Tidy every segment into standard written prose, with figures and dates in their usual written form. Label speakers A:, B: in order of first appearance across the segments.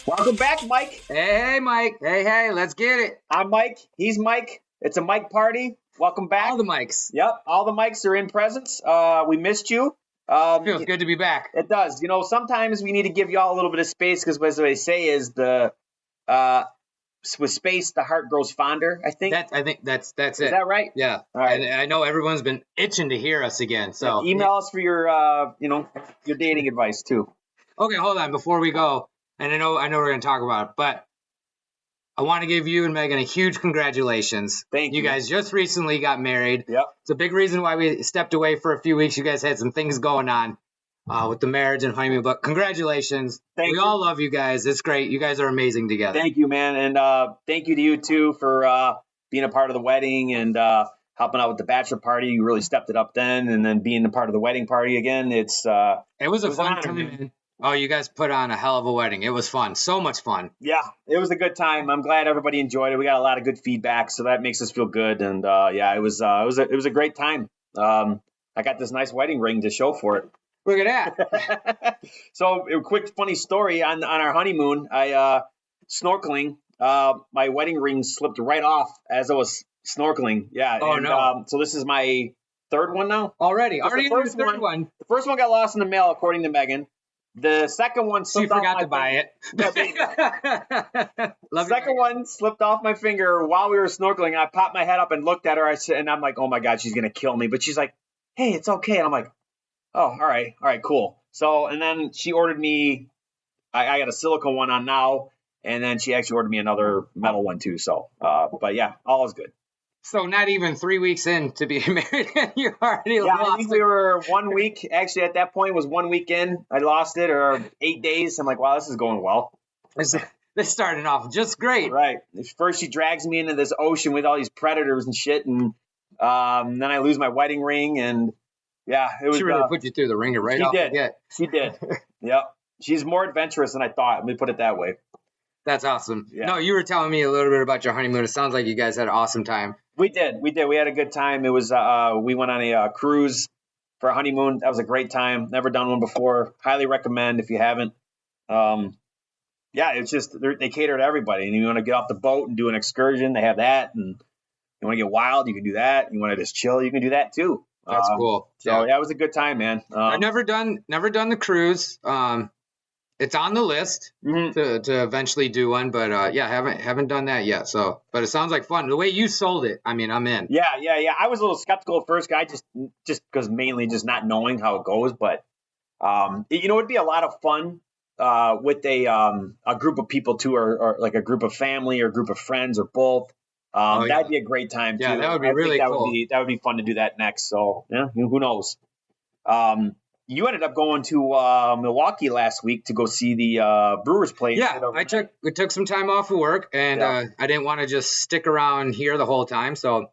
A: Welcome back, Mike.
B: Hey, Mike. Hey, let's get it.
A: I'm Mike. He's Mike. It's a Mike party. Welcome back.
B: All the mics.
A: Yep, all the mics are in presence. We missed you.
B: Feels good to be back.
A: It does. Sometimes we need to give you all a little bit of space because what they say is with space, the heart grows fonder, I think.
B: I think that's it.
A: Is that right?
B: Yeah.
A: All right.
B: And I know everyone's been itching to hear us again. So
A: email us for your dating advice too.
B: Okay, hold on. Before we go, and I know we're going to talk about it, but I want to give you and Megan a huge congratulations.
A: Thank you.
B: You guys just recently got married.
A: Yep.
B: It's a big reason why we stepped away for a few weeks. You guys had some things going on with the marriage and honeymoon, but congratulations.
A: Thank you.
B: All love you guys. It's great. You guys are amazing together.
A: Thank you, man. And thank you to you too for being a part of the wedding and helping out with the bachelor party. You really stepped it up then, and then being a part of the wedding party again. It
B: was a fun
A: honor,
B: time,
A: man.
B: man. Oh, you guys put on a hell of a wedding. It was fun. So much fun.
A: Yeah, it was a good time. I'm glad everybody enjoyed it. We got a lot of good feedback, so that makes us feel good. And it was a great time. I got this nice wedding ring to show for it.
B: Look at that.
A: So, a quick funny story on our honeymoon. I snorkeling. My wedding ring slipped right off as I was snorkeling. Yeah.
B: Oh, no.
A: So this is my third one now.
B: Already
A: The
B: in the third one.
A: The first one got lost in the mail, according to Megan. The second one
B: She
A: slipped off
B: forgot
A: my
B: to buy it.
A: The second one slipped off my finger while we were snorkeling. I popped my head up and looked at her. And I'm like, oh my God, she's going to kill me. But she's like, hey, it's okay. And I'm like, oh, all right, cool. So, and then she ordered me, I got a silicone one on now. And then she actually ordered me another metal one too. So, but yeah, all is good.
B: So not even 3 weeks in to be married, and you already lost
A: I think we were 1 week. Actually, at that point, it was 1 week in. I lost it, or 8 days. I'm like, wow, this is going well.
B: This started off just great.
A: Right. First, she drags me into this ocean with all these predators and shit, and then I lose my wedding ring, and yeah, it was.
B: She really put you through the ringer right off the get.
A: She did. Yep. She's more adventurous than I thought. Let me put it that way.
B: That's awesome.
A: Yeah.
B: No, you were telling me a little bit about your honeymoon. It sounds like you guys had an awesome time.
A: We did. We had a good time. It was we went on a cruise for a honeymoon. That was a great time. Never done one before. Highly recommend if you haven't. It's just they cater to everybody. And you want to get off the boat and do an excursion, they have that. And you want to get wild, you can do that. You want to just chill, you can do that too.
B: That's cool.
A: So yeah, it was a good time, man.
B: I've never done the cruise. It's on the list to eventually do one, but haven't done that yet. So, but it sounds like fun. The way you sold it, I mean, I'm in.
A: Yeah. I was a little skeptical at first, guy, just because mainly just not knowing how it goes. But it'd be a lot of fun with a group of people too, or like a group of family or a group of friends or both. That'd be a great time too.
B: Yeah, that would be really cool.
A: That would be fun to do that next. So yeah, who knows? You ended up going to Milwaukee last week to go see the Brewers play.
B: Yeah, I took some time off of work, and I didn't want to just stick around here the whole time. So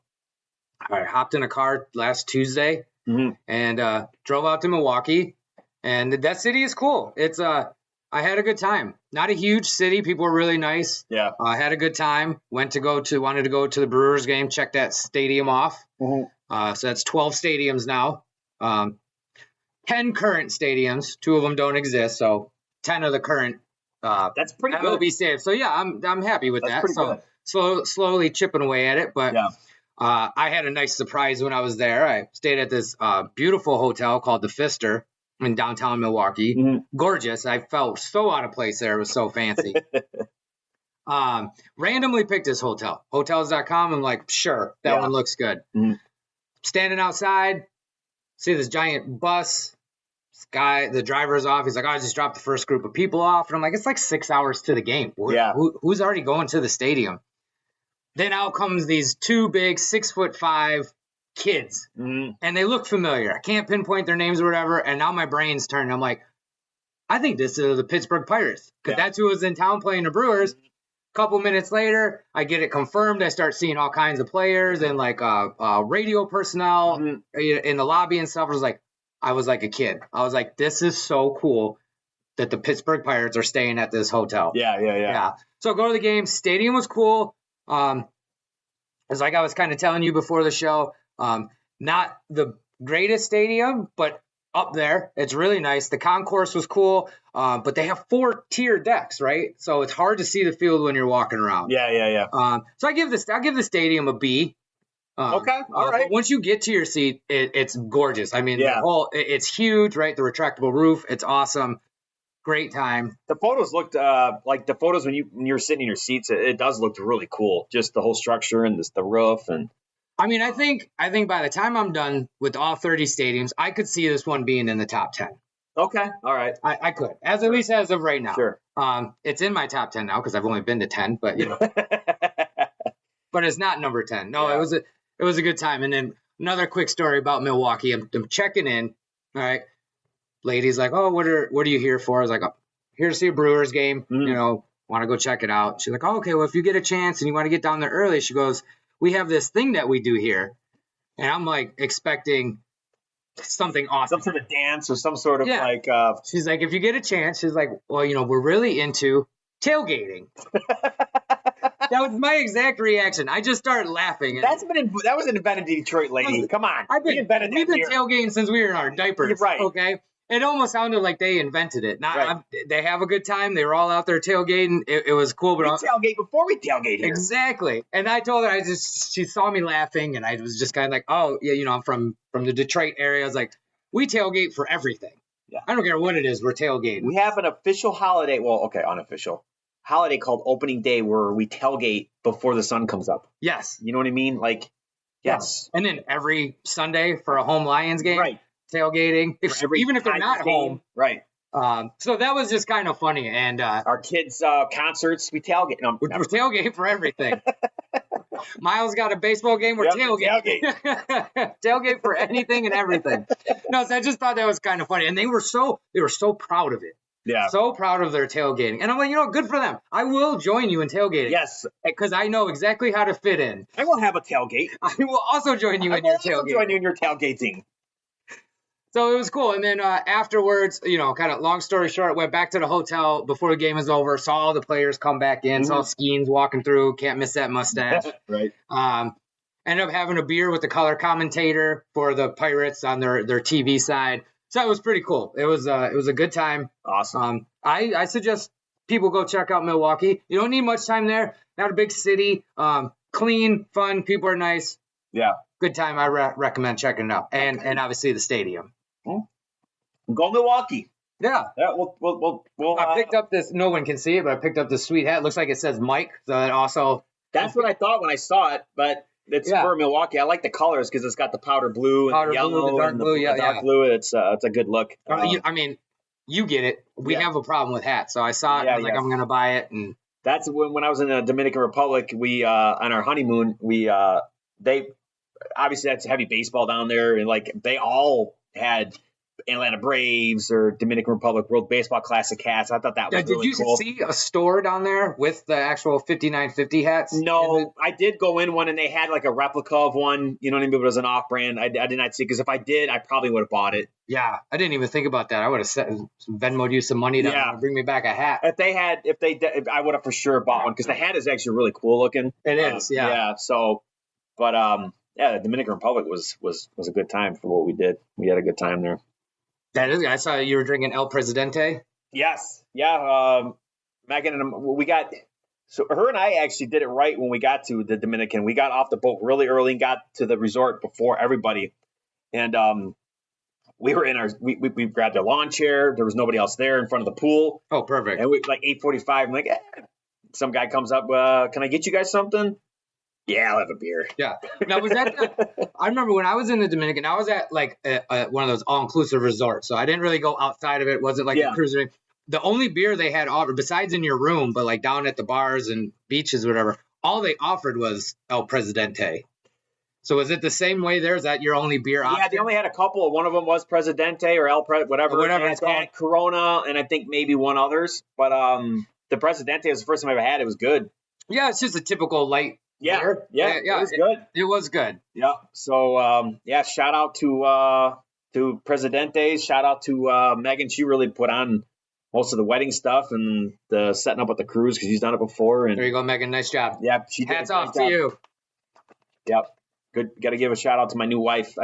B: I hopped in a car last Tuesday and drove out to Milwaukee. And that city is cool. It's I had a good time. Not a huge city. People were really nice.
A: Yeah,
B: I had a good time. Wanted to go to the Brewers game. Check that stadium off. So that's 12 stadiums now. 10 current stadiums. 2 of them don't exist, so 10 of the current.
A: That's pretty good.
B: MLB stadiums. So yeah, I'm happy with that.
A: Pretty
B: good. Slowly chipping away at it, but I had a nice surprise when I was there. I stayed at this beautiful hotel called the Pfister in downtown Milwaukee. Gorgeous. I felt so out of place there. It was so fancy. Randomly picked this hotel. Hotels.com. I'm like, sure, that one looks good. Standing outside, see this giant bus. This guy, the driver's off. He's like, I just dropped the first group of people off. And I'm like, it's like 6 hours to the game. Who's already going to the stadium? Then out comes these 2 big 6'5" kids. And they look familiar. I can't pinpoint their names or whatever. And now my brain's turning. I'm like, I think this is the Pittsburgh Pirates. Because that's who was in town playing the Brewers. Couple minutes later, I get it confirmed. I start seeing all kinds of players and like radio personnel in the lobby and stuff. I was like a kid. I was like, this is so cool that the Pittsburgh Pirates are staying at this hotel. Yeah. So go to the game. Stadium was cool. It's like I was kind of telling you before the show, not the greatest stadium, but up there. It's really nice. The concourse was cool, but they have 4-tier decks, right? So it's hard to see the field when you're walking around.
A: Yeah.
B: So I'll give the stadium a B.
A: Okay, all right.
B: But once you get to your seat, it's gorgeous. I mean,
A: Yeah.
B: it's huge, right? The retractable roof, it's awesome. Great time.
A: The photos looked like the photos when you're sitting in your seats. It does look really cool. Just the whole structure and the roof and.
B: I mean, I think by the time I'm done with all 30 stadiums, I could see this one being in the top 10.
A: Okay, all right.
B: I could, at least as of right now.
A: Sure.
B: It's in my top 10 now because I've only been to 10, but but it's not number 10. No,
A: Yeah.
B: It was a good time. And then another quick story about Milwaukee. I'm checking in. All right. Lady's like, oh, what are you here for? I was like, oh, here to see a Brewers game. Want to go check it out. She's like, oh, okay, well, if you get a chance and you want to get down there early, she goes, we have this thing that we do here. And I'm like expecting something awesome.
A: Some sort of dance or some sort of like.
B: She's like, if you get a chance, she's like, well, we're really into tailgating. That was my exact reaction. I just started laughing.
A: That was invented in Detroit, lady. Come on.
B: We've been tailgating since we were in our diapers.
A: You're right.
B: Okay. It almost sounded like they invented it. They have a good time. They were all out there tailgating. It was cool. But
A: we tailgate before we tailgate here.
B: Exactly. And I told her, she saw me laughing, and I was just kind of like, oh, yeah, I'm from the Detroit area. I was like, we tailgate for everything.
A: Yeah.
B: I don't care what it is. We're tailgating.
A: We have an official holiday. Well, okay, unofficial holiday called Opening Day where we tailgate before the sun comes up.
B: Yes.
A: You know what I mean? Like, yes.
B: And then every Sunday for a home Lions game.
A: Right.
B: Tailgating, even if they're not home.
A: Right.
B: So that was just kind of funny. And
A: our kids' concerts, we tailgate. No,
B: we're tailgate for everything. Miles got a baseball game. We're tailgate. Tailgate for anything and everything. No, so I just thought that was kind of funny. And they were so proud of it.
A: Yeah.
B: So proud of their tailgating. And I'm like, good for them. I will join you in tailgating.
A: Yes.
B: Because I know exactly how to fit in.
A: I will have a tailgate.
B: I will also join you in your tailgating. I will also
A: join you in your tailgating.
B: So it was cool. And then afterwards, kind of long story short, went back to the hotel before the game was over, saw all the players come back in, saw Skeens walking through, can't miss that mustache.
A: Right.
B: Ended up having a beer with the color commentator for the Pirates on their TV side. So it was pretty cool. It was a good time.
A: Awesome.
B: I suggest people go check out Milwaukee. You don't need much time there. Not a big city. Clean, fun. People are nice.
A: Yeah.
B: Good time. I recommend checking it out. And obviously the stadium.
A: Go Milwaukee.
B: Yeah.
A: We'll
B: I picked up this. No one can see it, but I picked up this sweet hat. It looks like it says Mike. So it also.
A: That's what I thought when I saw it, but it's for Milwaukee. I like the colors because it's got the powder blue and the yellow,
B: the dark blue,
A: dark blue. It's a good look.
B: I mean, you get it. We have a problem with hats, so I saw it. I was like, I'm going to buy it, and
A: that's when I was in the Dominican Republic. We on our honeymoon, they obviously that's heavy baseball down there, and like they all had Atlanta Braves or Dominican Republic World Baseball Classic hats. I thought that was really cool.
B: Did you see a store down there with the actual 5950 hats?
A: No, I did go in one and they had like a replica of one, you know what I mean? But it was an off-brand. I did not see because if I did, I probably would have bought it.
B: Yeah, I didn't even think about that. I would have Venmo'd you some money to bring me back a hat.
A: If I would have for sure bought one because the hat is actually really cool looking.
B: It is, yeah.
A: Yeah, so, but the Dominican Republic was a good time for what we did. We had a good time there.
B: That is. I saw you were drinking El Presidente.
A: Yes. Yeah. Megan and we got. So her and I actually did it right when we got to the Dominican. We got off the boat really early and got to the resort before everybody. And we were in we grabbed a lawn chair. There was nobody else there in front of the pool.
B: Oh, perfect.
A: And we like 8:45. I'm like, some guy comes up. Can I get you guys something? Yeah, I'll have a beer.
B: Yeah. Now, was that I remember when I was in the Dominican, I was at like one of those all-inclusive resorts. So I didn't really go outside of it. It wasn't like a cruiser. The only beer they had offered, besides in your room, but like down at the bars and beaches or whatever, all they offered was El Presidente. So was it the same way there? Is that your only beer option?
A: Yeah, they only had a couple. One of them was Presidente or whatever.
B: Whatever it's called.
A: Corona, and I think maybe one others. But the Presidente was the first time I ever had it. It was good.
B: Yeah, it's just a typical light.
A: Yeah, it was good.
B: It was good.
A: Yeah. So, shout out to Presidente. Shout out to Megan. She really put on most of the wedding stuff and the setting up with the cruise because she's done it before. And
B: there you go, Megan. Nice job.
A: Yep. She did.
B: Hats off to you.
A: Yep. Good. Got to give a shout out to my new wife.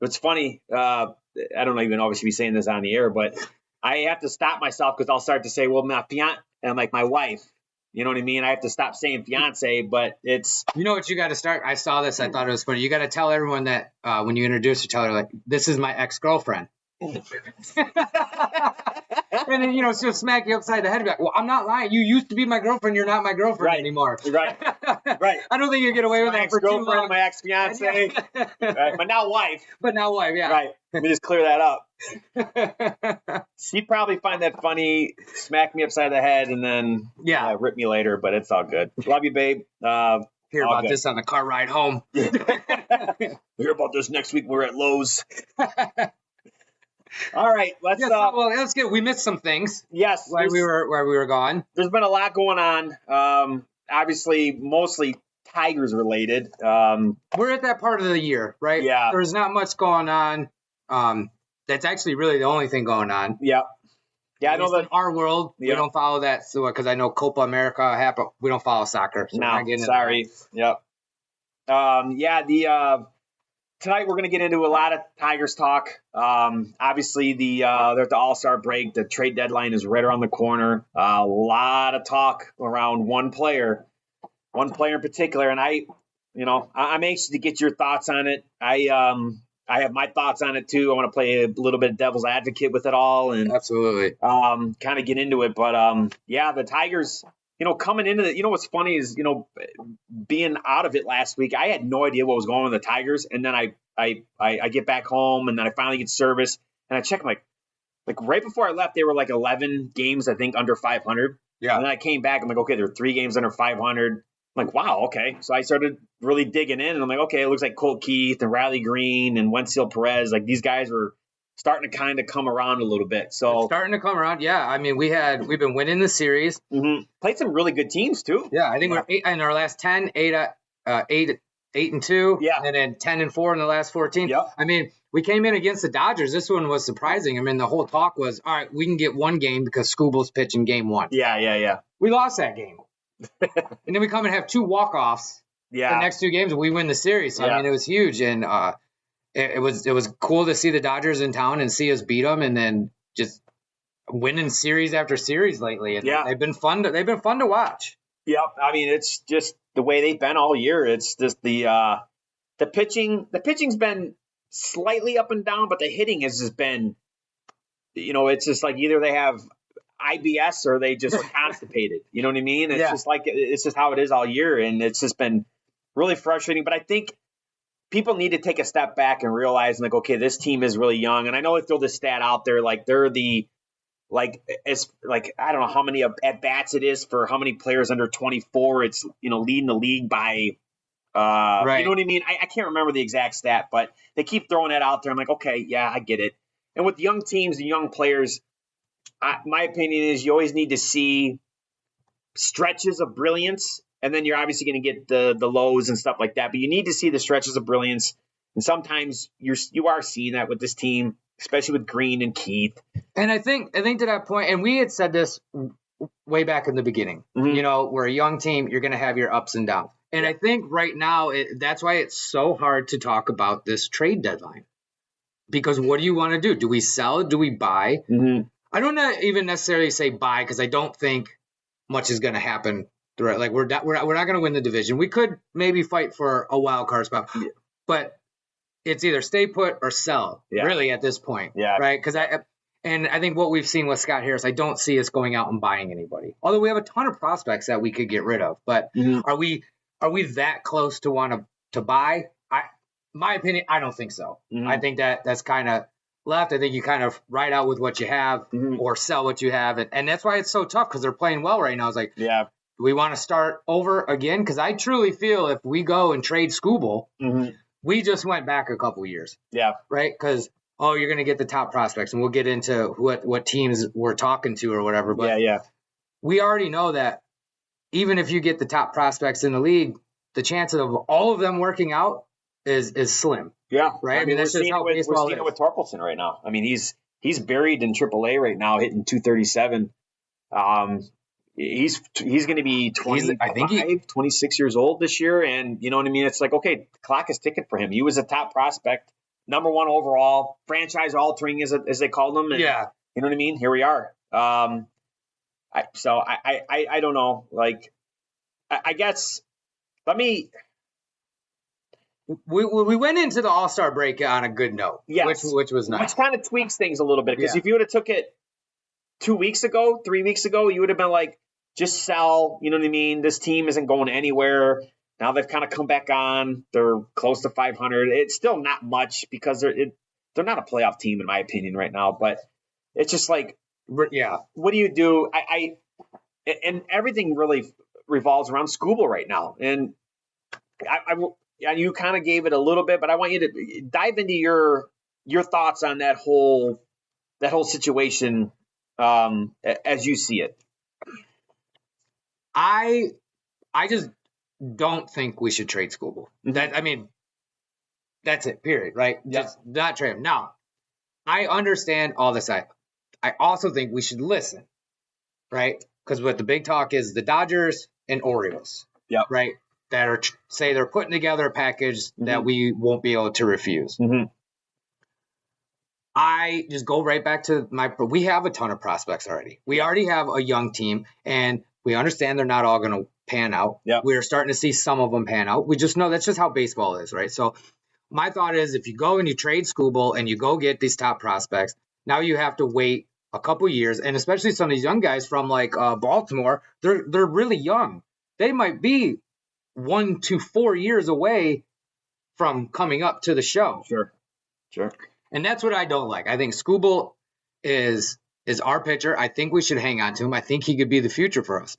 A: It's funny. I don't even know if I should be saying this on the air, but I have to stop myself because I'll start to say, well, my fiance, and I'm like, my wife. You know what I mean? I have to stop saying fiance, but it's.
B: You know what you got to start? I saw this. I thought it was funny. You got to tell everyone that when you introduce her, tell her, like, this is my ex-girlfriend. And then, she'll smack you upside the head and be like, well, I'm not lying. You used to be my girlfriend. You're not my girlfriend anymore.
A: Right.
B: I don't think you get away with that for too long.
A: My ex-girlfriend, my ex-fiance, right, but now wife.
B: Yeah.
A: Right. Let me just clear that up. She'd probably find that funny, smack me upside the head, and then rip me later, but it's all good. Love you, babe.
B: Hear about this on the car ride home.
A: Hear about this next week. We're at Lowe's. All right, let's.
B: Let's get. We missed some things.
A: Yes,
B: while we were gone.
A: There's been a lot going on. Obviously, mostly Tigers related.
B: We're at that part of the year, right?
A: Yeah.
B: There's not much going on. That's actually really the only thing going on.
A: Yeah. Yeah, I know that
B: in our world, we don't follow that. So because I know Copa America happened, we don't follow soccer. So
A: no, sorry. Yep. Tonight we're going to get into a lot of Tigers talk. Obviously, they're at the All-Star break. The trade deadline is right around the corner. A lot of talk around one player in particular, and I'm anxious to get your thoughts on it. I have my thoughts on it too. I want to play a little bit of devil's advocate with it all, and
B: absolutely
A: kind of get into it. But the Tigers. Coming into it, what's funny is, being out of it last week, I had no idea what was going on with the Tigers. And then I get back home and then I finally get service and I check, I'm like right before I left, they were like 11 games, I think, under 500.
B: Yeah.
A: And then I came back. I'm like, okay, there are 3 games under 500. I'm like, wow, okay. So I started really digging in and I'm like, okay, it looks like Colt Keith and Riley Green and Wenzel Perez. Like these guys were starting to kind of come around a little bit. So
B: starting to come around. Yeah. I mean, we've been winning the series.
A: Mm-hmm. Played some really good teams too.
B: Yeah. I think we're 8 in our last 10, 8-2.
A: Yeah.
B: And then 10-4 in the last 14.
A: Yep.
B: I mean, we came in against the Dodgers. This one was surprising. I mean, the whole talk was, all right, we can get one game because Skubal's pitching game 1.
A: Yeah.
B: We lost that game. And then we come and have 2 walk-offs.
A: Yeah.
B: The next 2 games and we win the series. So, I mean, it was huge. And, it was cool to see the Dodgers in town and see us beat them, and then just winning series after series lately. And they've been fun to watch.
A: Yep. I mean, it's just the way they've been all year. It's just the pitching. The pitching's been slightly up and down, but the hitting has just been, it's just like either they have IBS or they just are constipated. You know what I mean? It's just like it's just how it is all year, and it's just been really frustrating. But I think people need to take a step back and realize, like, okay, this team is really young. And I know I throw this stat out there, like they're I don't know how many at bats it is for how many players under 24. It's, leading the league by,
B: right.
A: You know what I mean? I can't remember the exact stat, but they keep throwing that out there. I'm like, okay, yeah, I get it. And with young teams and young players, my opinion is you always need to see stretches of brilliance. And then you're obviously going to get the lows and stuff like that. But you need to see the stretches of brilliance. And sometimes you are seeing that with this team, especially with Green and Keith.
B: And I think to that point, and we had said this way back in the beginning, we're a young team. You're going to have your ups and downs. And I think right now, that's why it's so hard to talk about this trade deadline. Because what do you want to do? Do we sell? Do we buy?
A: Mm-hmm.
B: I don't even necessarily say buy because I don't think much is going to happen. Like we're not going to win the division. We could maybe fight for a wild card spot, but it's either stay put or sell. Really at this point, right? Because I think what we've seen with Scott Harris, I don't see us going out and buying anybody. Although we have a ton of prospects that we could get rid of, but are we that close to want to buy? My opinion, I don't think so.
A: Mm-hmm.
B: I think that's kind of left. I think you kind of ride out with what you have or sell what you have, and that's why it's so tough because they're playing well right now. It's like do we want to start over again? Because I truly feel if we go and trade Skubal, we just went back a couple years.
A: Yeah.
B: Right? Because, you're going to get the top prospects, and we'll get into what teams we're talking to or whatever. But we already know that even if you get the top prospects in the league, the chance of all of them working out is slim.
A: Yeah.
B: Right? I mean, that's just how baseball is.
A: We're seeing it with Torkelson right now. I mean, he's buried in AAA right now, hitting 237. He's going to be 26 years old this year. And you know what I mean? It's like, okay, the clock is ticking for him. He was a top prospect number one overall, franchise altering as they call them. And,
B: Yeah.
A: You know what I mean? Here we are. I don't know. Like, I guess we
B: went into the All-Star break on a good note,
A: yes,
B: which was nice.
A: Which kind of tweaks things a little bit, because if you would have took it 3 weeks ago, you would have been like, just sell. You know what I mean? This team isn't going anywhere. Now they've kind of come back on. They're close to 500. It's still not much because they're not a playoff team in my opinion right now. But it's just like,
B: yeah,
A: what do you do? And everything really revolves around Skubal right now. And you kind of gave it a little bit, but I want you to dive into your thoughts on that whole situation as you see it.
B: I just don't think we should trade Skubal. That's it, period, right?
A: Yep.
B: Just not trade him. Now, I understand all this. I also think we should listen, right? Because what the big talk is the Dodgers and Orioles, right? That are say they're putting together a package that we won't be able to refuse. I just go right back to we have a ton of prospects already. We already have a young team, and we understand they're not all going to pan out.
A: Yep.
B: We're starting to see some of them pan out. We just know that's just how baseball is, right? So my thought is if you go and you trade Skubal and you go get these top prospects, now you have to wait a couple years, and especially some of these young guys from like Baltimore, they're really young. They might be 1 to 4 years away from coming up to the show.
A: Sure.
B: And that's what I don't like. I think Skubal is our pitcher. I think we should hang on to him. I think he could be the future for us.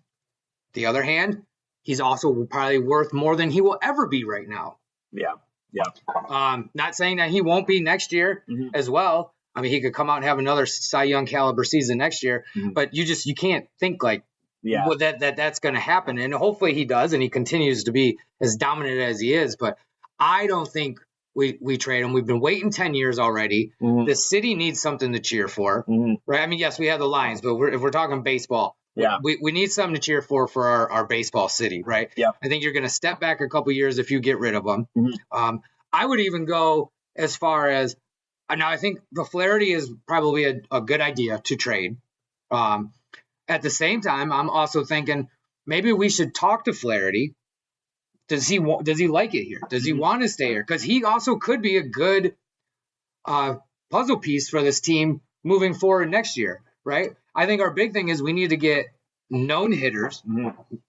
B: The other hand, he's also probably worth more than he will ever be right now.
A: Yeah.
B: Not saying that he won't be next year as well. I mean, he could come out and have another Cy Young caliber season next year, but you can't think like that's going to happen. And hopefully he does, and he continues to be as dominant as he is. But I don't think we trade him. We've been waiting 10 years already. The city needs something to cheer for, right? I mean, yes, we have the Lions, but if we're talking baseball, we need something to cheer for our baseball city, right?
A: Yeah.
B: I think you're going to step back a couple years if you get rid of them. I would even go as far as now. I think the Flaherty is probably a good idea to trade. At the same time, I'm also thinking maybe we should talk to Flaherty. Does he like it here? Does he want to stay here? Because he also could be a good puzzle piece for this team moving forward next year, right? I think our big thing is we need to get known hitters,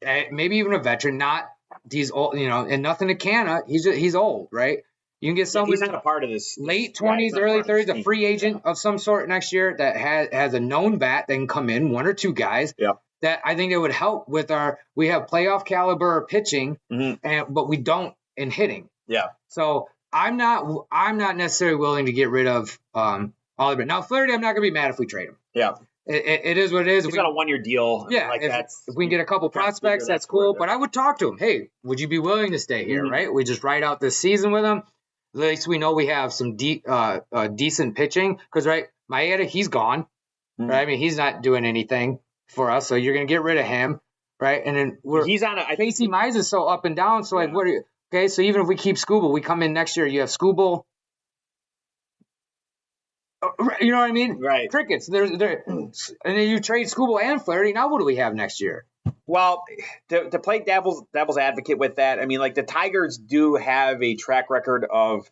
B: maybe even a veteran, not these old, and nothing to Canna. He's old, right? You can get someone
A: he's not a part of this
B: late 20s, early 30s, a free agent of some sort next year that has a known bat that can come in, 1 or 2 guys.
A: Yeah.
B: That I think it would help with we have playoff caliber pitching, but we don't in hitting.
A: Yeah.
B: So I'm not necessarily willing to get rid of Oliver. Now Flaherty, I'm not gonna be mad if we trade him.
A: Yeah.
B: It is what it is.
A: He's got a 1-year deal.
B: Yeah. If we can get a couple prospects, that's cool. But I would talk to him. Hey, would you be willing to stay here? Right? We just ride out this season with him. At least we know we have some decent pitching. Because Maeda, he's gone. Right? I mean, he's not doing anything for us, so you're going to get rid of him, right? And then
A: he's on
B: Casey Mize is so up and down, so what are you? Okay, so even if we keep Skubal, we come in next year, you have Skubal. You know what I mean?
A: Right.
B: Crickets. And then you trade Skubal and Flaherty. Now what do we have next year?
A: Well, to play devil's advocate with that, I mean, like the Tigers do have a track record of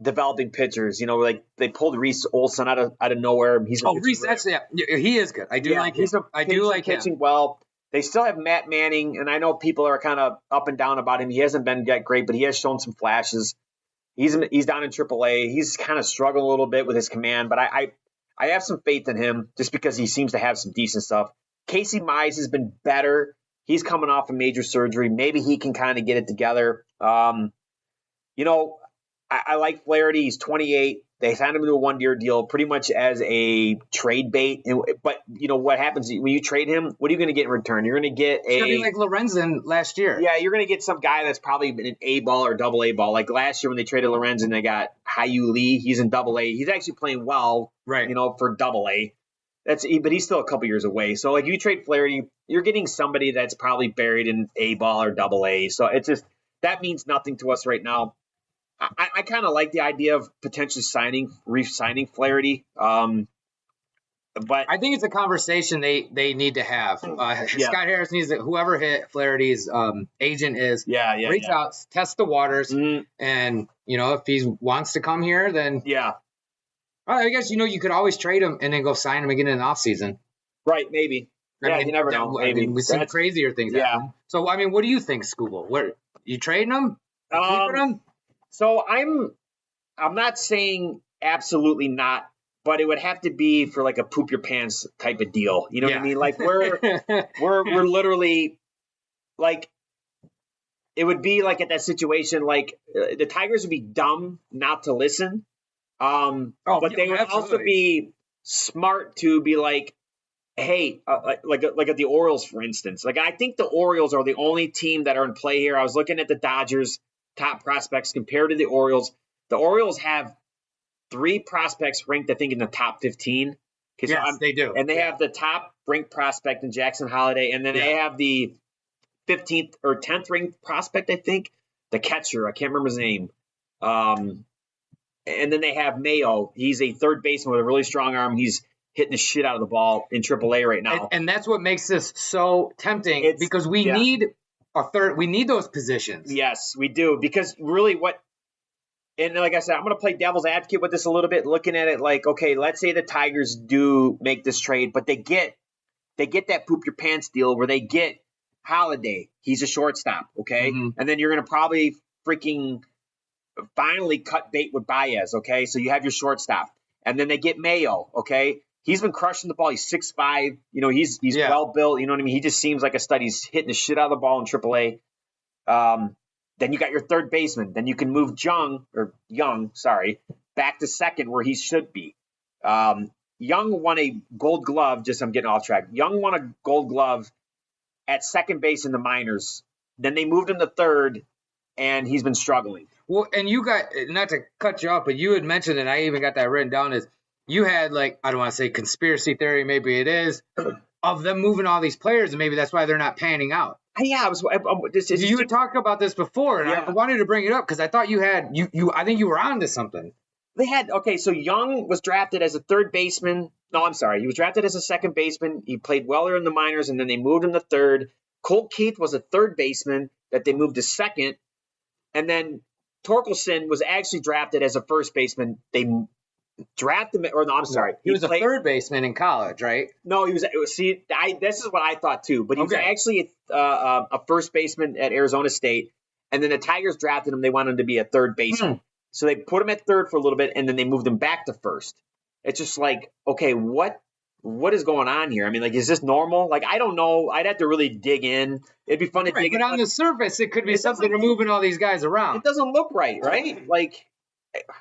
A: developing pitchers, like they pulled Reese Olson out of nowhere.
B: Reese, he is good. I do like him. I do like
A: pitching
B: him.
A: well. They still have Matt Manning, and I know people are kind of up and down about him. He hasn't been that great, but he has shown some flashes. He's down in AAA. He's kind of struggling a little bit with his command, but I have some faith in him just because he seems to have some decent stuff. Casey Mize has been better. He's coming off a major surgery. Maybe he can kind of get it together. I like Flaherty. He's 28. They signed him to a 1-year deal pretty much as a trade bait. But what happens when you trade him? What are you going to get in return? You're going to get
B: it's gonna be like Lorenzen last year.
A: Yeah, you're going to get some guy that's probably an A-ball or double-A-ball. Like last year when they traded Lorenzen, they got Hyu Lee. He's in double-A. He's actually playing well,
B: right?
A: For double-A. But he's still a couple years away. So like you trade Flaherty, you're getting somebody that's probably buried in A-ball or double-A. So it's just that means nothing to us right now. I kind of like the idea of potentially re-signing Flaherty. But
B: I think it's a conversation they need to have. Scott Harris needs to, whoever hit Flaherty's agent is, reach out, test the waters, and if he wants to come here, then I guess you could always trade him and then go sign him again in the offseason.
A: Right, maybe. You never know. Maybe
B: we've seen crazier things happen. So what do you think, Scooble? What you trading him? Keeping him?
A: So I'm not saying absolutely not. But it would have to be for like a poop your pants type of deal. You know what I mean? Like we're literally like, it would be like at that situation, like the Tigers would be dumb not to listen. But they would also be smart to be like, hey, like at the Orioles, for instance. Like I think the Orioles are the only team that are in play here. I was looking at the Dodgers' top prospects compared to the Orioles. The Orioles have 3 prospects ranked, I think, in the top 15.
B: Yes, they do.
A: And they have the top ranked prospect in Jackson Holiday. And then they have the 15th or 10th ranked prospect, I think, the catcher. I can't remember his name. And then they have Mayo. He's a third baseman with a really strong arm. He's hitting the shit out of the ball in AAA right now.
B: And that's what makes this so tempting because we need a third. We need those positions.
A: Yes, we do. Because really and like I said, I'm going to play devil's advocate with this a little bit, looking at it like, okay, let's say the Tigers do make this trade, but they get that poop your pants deal where they get Holiday. He's a shortstop, okay? Mm-hmm. And then you're going to probably freaking finally cut bait with Baez, okay? So you have your shortstop. And then they get Mayo, okay? He's been crushing the ball. He's 6'5". He's well built. You know what I mean? He just seems like a stud. He's hitting the shit out of the ball in AAA. Then you got your third baseman. Then you can move Young, back to second where he should be. Young won a gold glove. I'm getting off track. Young won a gold glove at second base in the minors. Then they moved him to third, and he's been struggling.
B: Well, and you got, not to cut you off, but you had mentioned, and I even got that written down, is you had, like, I don't want to say conspiracy theory, maybe it is, of them moving all these players, and maybe that's why they're not panning out.
A: Yeah,
B: you had talked about this before, and I wanted to bring it up because I thought you had I think you were on to something.
A: So Young was drafted as a third baseman. No, I'm sorry. He was drafted as a second baseman. He played well in the minors, and then they moved him to third. Colt Keith was a third baseman that they moved to second, and then Torkelson was actually drafted as a first baseman. They drafted him, or no, I'm sorry.
B: He was a third baseman in college, right?
A: No, he was. See, this is what I thought too. But he was actually a first baseman at Arizona State, and then the Tigers drafted him. They wanted him to be a third baseman, so they put him at third for a little bit, and then they moved him back to first. It's just like, okay, what is going on here? I mean, like, is this normal? Like, I don't know. I'd have to really dig in. It'd be fun to dig in.
B: But on the surface, it could be something to moving all these guys around.
A: It doesn't look right? Like,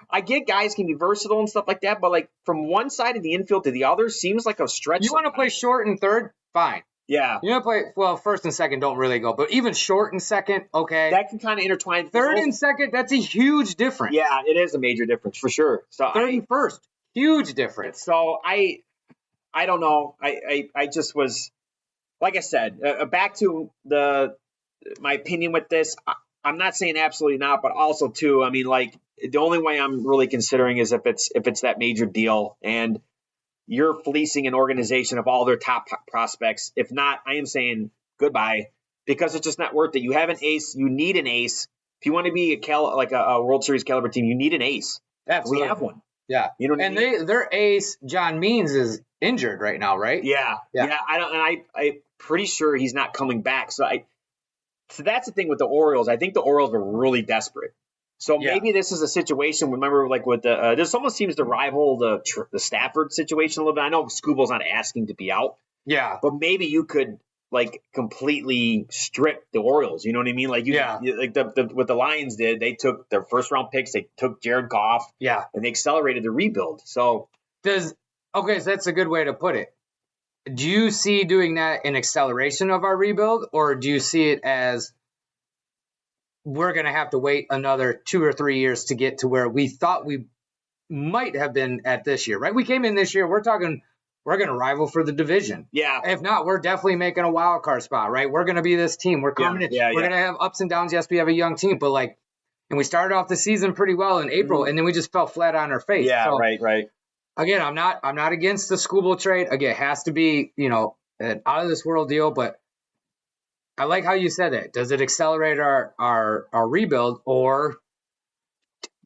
A: I get guys can be versatile and stuff like that, but like from one side of the infield to the other seems like a stretch.
B: You want to play short and third? Fine.
A: Yeah.
B: You want to play, first and second don't really go, but even short and second, okay.
A: That can kind of intertwine.
B: Third and second, that's a huge difference.
A: Yeah, it is a major difference for sure. So
B: third and first, huge difference.
A: So I don't know. I just was, like I said, back to my opinion with this. I'm not saying absolutely not, but also too, I mean, like, the only way I'm really considering is if it's that major deal and you're fleecing an organization of all their top prospects. If not, I am saying goodbye because it's just not worth it. You have an ace. You need an ace. If you want to be a World Series caliber team, you need an ace.
B: Absolutely.
A: We have one.
B: Yeah.
A: You know what I mean?
B: Their ace, John Means, is injured right now, right?
A: Yeah. I'm pretty sure he's not coming back. So that's the thing with the Orioles. I think the Orioles are really desperate. So maybe this is a situation. Remember, like with this almost seems to rival the Stafford situation a little bit. I know Scooble's not asking to be out.
B: Yeah,
A: but maybe you could like completely strip the Orioles. You know what I mean? Like what the Lions did. They took their first round picks. They took Jared Goff.
B: Yeah,
A: and they accelerated the rebuild. So
B: so that's a good way to put it. Do you see doing that in acceleration of our rebuild, or do you see it as we're going to have to wait another 2 or 3 years to get to where we thought we might have been at this year, right? We came in this year, we're going to rival for the division.
A: Yeah.
B: If not, we're definitely making a wild card spot, right? We're going to be this team. We're coming in. We're going to have ups and downs. Yes, we have a young team, but like And we started off the season pretty well in April, and then we just fell flat on our face.
A: Yeah,
B: so,
A: right.
B: Again, I'm not against the Skubal trade. Again, it has to be, an out of this world deal, but I like how you said it. Does it accelerate our rebuild, or